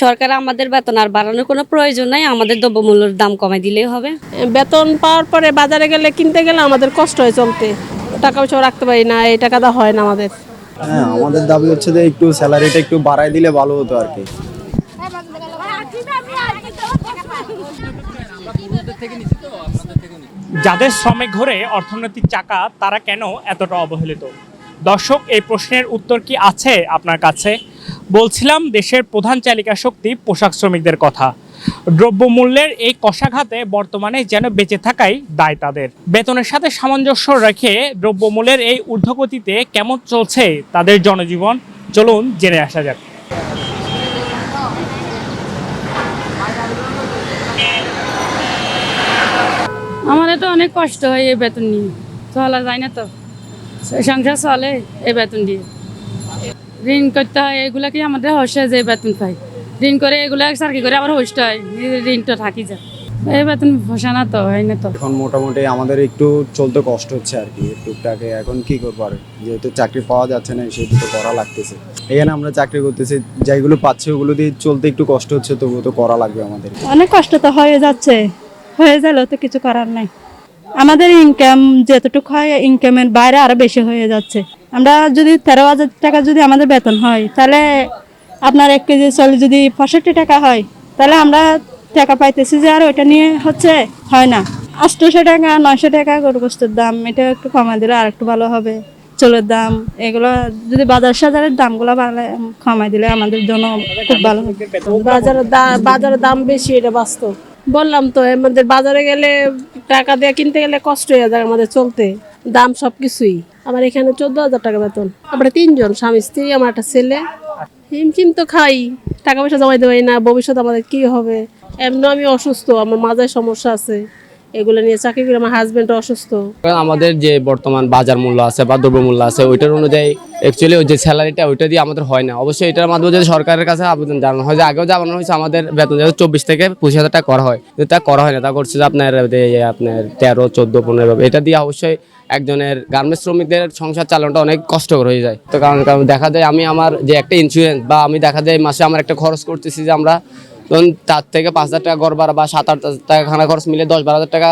সরকার আমাদের বেতন আর বাড়ানোর কোনো প্রয়োজন নাই, আমাদের দ্রব্যমূল্যের দাম কমাই দিলেই হবে। বেতন পাওয়ার পরে বাজারে গেলে কিনতে গেলে আমাদের কষ্ট হয় চলতে, টাকা পয়সা রাখতে পারি না, এই টাকাটা হয় না আমাদের। হ্যাঁ, আমাদের দাবি হচ্ছে যে একটু স্যালারিটা একটু বাড়ায় দিলে ভালো হতো আর কি। যাদের শ্রমে ঘরে অর্থনৈতিক চাকা তারা কেন এতটা অবহেলিত? দর্শক, এই প্রশ্নের উত্তর কি আছে আপনার কাছে? বলছিলাম দেশের প্রধান চালিকা শক্তি পোশাক শ্রমিকদের কথা। দ্রব্যমূল্যের এই কষাঘাতে বর্তমানে যেন বেঁচে থাকাই দায় তাদের। বেতনের সাথে সামঞ্জস্য রেখে দ্রব্যমূল্যের এই ঊর্ধ্বগতিতে কেমন চলছে তাদের জনজীবন, চলুন জেনে আসা যাক। আমাদের তো অনেক কষ্ট হয় এই বেতন নিয়ে, চলা যায় না তো, সংসার চলে এই বেতন দিয়ে। ঋণ করতে হয়, এগুলা কি আমাদের হচ্ছে যে বেতন পাই, ঋণ করে এগুলা চাকরি করে আবার হচ্ছে হয়, ঋণটা থাকি যায়, এই বেতন বসা না তো, হয় না তো। এখন মোটামুটি আমাদের একটু চলতে কষ্ট হচ্ছে আর কি টুকটাকে। এখন কি করবো আর, যেহেতু চাকরি পাওয়া যাচ্ছে না সেহেতু তো করা লাগতেছে। এখানে আমরা চাকরি করতেছি, যেগুলো পাচ্ছি ওগুলো দিয়ে চলতে একটু কষ্ট হচ্ছে, তবুও তো করা লাগবে আমাদের। অনেক কষ্ট তো হয়ে যাচ্ছে, হয়ে গেলেও তো কিছু করার নাই। আমাদের ইনকাম যতটুকু হয় ইনকামের বাইরে আরো বেশি হয়ে যাচ্ছে। আমরা যদি 13,000 টাকা যদি আমাদের বেতন হয়, তাহলে আপনার 1 কেজি চাল যদি 65 টাকা হয়, তাহলে আমরা টাকা পাইতেছি যে আর ওইটা নিয়ে হচ্ছে হয় না। 800 টাকা 900 টাকা গরু গোস্তের দাম, এটা একটু কমা দিলে আর একটু ভালো হবে। চুলের দাম এগুলো যদি বাজার সাজারের দামগুলো কমাই দিলে আমাদের জন্য খুব ভালো হবে। বাজারের দাম বেশি, এটা বাস্তব। বললাম তো, আমাদের বাজারে গেলে টাকা দিয়ে কিনতে গেলে কষ্ট হয়ে যায় আমাদের চলতে, দাম সবকিছুই। আমার এখানে 14,000 টাকা বেতন, আমরা 3 জন, স্বামী স্ত্রী, আমার একটা ছেলে। হিমচিম তো খাই, টাকা পয়সা জমাইতে পারি না, ভবিষ্যৎ আমাদের কি হবে। এমনি আমি অসুস্থ, আমার মাথায় সমস্যা আছে, এগুলো নিয়ে চাকরি করে আমার হাজবেন্ড অসুস্থ। আমাদের যে বর্তমান বাজার মূল্য আছে বা দ্রব্যমূল্য আছে, ওইটার অনুযায়ী অ্যাকচুয়ালি ওই যে স্যালারিটা ওইটা দিয়ে আমাদের হয় না। অবশ্যই এটার মাধ্যমে যদি সরকারের কাছে আবেদন জানানো হয়, যে আগেও জানানো হয়েছে আমাদের বেতন যাতে 24 থেকে 25,000 টাকা করা হয়, কিন্তু তা করা হয় না। তা করছে যে আপনার 13, 14, 15, এটা দিয়ে অবশ্যই একজনের গার্মেন্টস শ্রমিকদের সংসার চালানোটা অনেক কষ্টকর হয়ে যায়। তো কারণ দেখা যায় আমি আমার যে একটা ইন্স্যুরেন্স বা আমি দেখা যায় মাসে আমার একটা খরচ করতেছি, যে আমরা ধরুন 4 থেকে 5,000 টাকা গড় ভাড়া বা 7-8 টাকা খানা খরচ মিলে 10-12,000 টাকা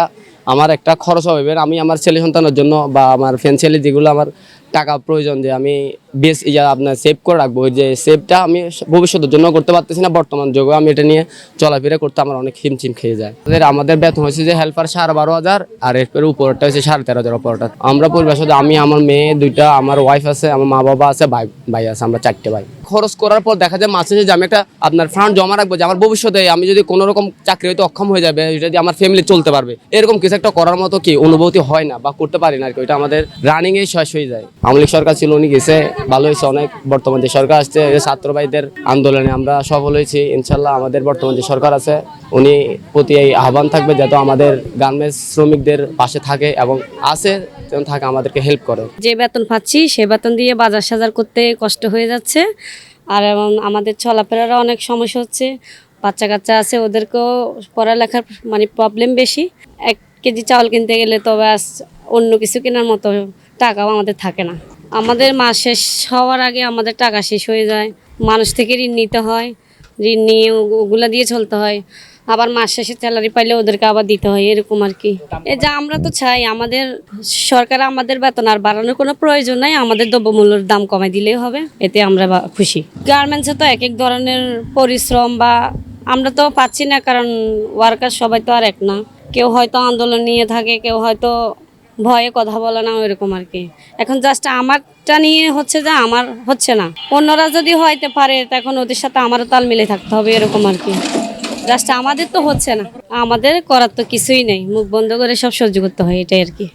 আমার একটা খরচ হবে। আমি আমার ছেলে সন্তানের জন্য বা আমার ফ্যান যেগুলো আমার টাকা প্রয়োজন, যে আমি বেশ আপনার সেভ করে রাখবো, ওই যে সেভটা আমি ভবিষ্যতের জন্য করতে পারতেছি না। বর্তমান যুগে আমি এটা নিয়ে চলাফেরা করতে আমার অনেক হিমচিম খেয়ে যায়। আমাদের বেতন হয়েছে যে হেল্পার 12,500, আর এরপরে উপরটা হচ্ছে 13,500 উপরটা। আমরা পরিবার সাথে আমি, আমার মেয়ে 2টা, আমার ওয়াইফ আছে, আমার মা বাবা আছে, ভাই আছে, আমরা 4টে ভাই। খরচ করার পর দেখা যায় মাসে যে আমি একটা আপনার ফান্ড জমা রাখবো, যে আমার ভবিষ্যতে আমি যদি কোনো রকম চাকরি হয়তো অক্ষম হয়ে যাবে, যদি আমার ফ্যামিলি চলতে পারবে, এরকম কিছু একটা করার মতো কি অনুভূতি হয় না বা করতে পারি না আর কি। ওইটা আমাদের রানিংয়েই শেষ হয়ে যায়। আওয়ামী লীগ সরকার ছিল, উনি গেছে, ভালো হয়েছে অনেক। বর্তমান যে সরকার আসছে, ছাত্র ভাইদের আন্দোলনে আমরা সফল হয়েছি ইনশাল্লাহ। আমাদের বর্তমান যে সরকার আছে, উনি প্রতি এই আহ্বান থাকবে যাতে আমাদের গার্মেন্টস শ্রমিকদের পাশে থাকে এবং আছে যেন থাকে, আমাদেরকে হেল্প করে। যে বেতন পাচ্ছি সে বেতন দিয়ে বাজার সাজার করতে কষ্ট হয়ে যাচ্ছে, আর এবং আমাদের চলাফেরারও অনেক সমস্যা হচ্ছে। বাচ্চা কাচ্চা আছে, ওদেরকেও পড়ালেখার প্রবলেম বেশি। 1 কেজি চাউল কিনতে গেলে তবে অন্য কিছু কেনার মতো টাকাও আমাদের থাকে না। আমাদের মাস শেষ হওয়ার আগে আমাদের টাকা শেষ হয়ে যায়, মানুষ থেকে ঋণ নিতে হয়, ঋণ নিয়ে ওগুলা দিয়ে চলতে হয়, আবার মাস শেষে স্যালারি পাইলে ওদেরকে আবার দিতে হয়, এরকম আর কি। এই যে আমরা তো চাই আমাদের সরকার আমাদের বেতন আর বাড়ানোর কোনো প্রয়োজন নাই, আমাদের দ্রব্যমূল্যের দাম কমাই দিলেই হবে, এতে আমরা খুশি। গার্মেন্টসে তো এক ধরনের পরিশ্রম, বা আমরা তো পাচ্ছি না, কারণ ওয়ার্কার সবাই তো আর এক না। কেউ হয়তো আন্দোলন নিয়ে থাকে, কেউ হয়তো ভয়ে কথা বলে না, ওইরকম আর কি। এখন জাস্ট আমারটা নিয়ে হচ্ছে যে আমার হচ্ছে না, অন্যরা যদি হইতে পারে তখন ওদের সাথে আমারও তাল মিলে থাকতে হবে, এরকম আর কি। জাস্ট আমাদের তো হচ্ছে না, আমাদের করার তো কিছুই নেই, মুখ বন্ধ করে সব সহ্য করতে হয়, এটাই আর কি।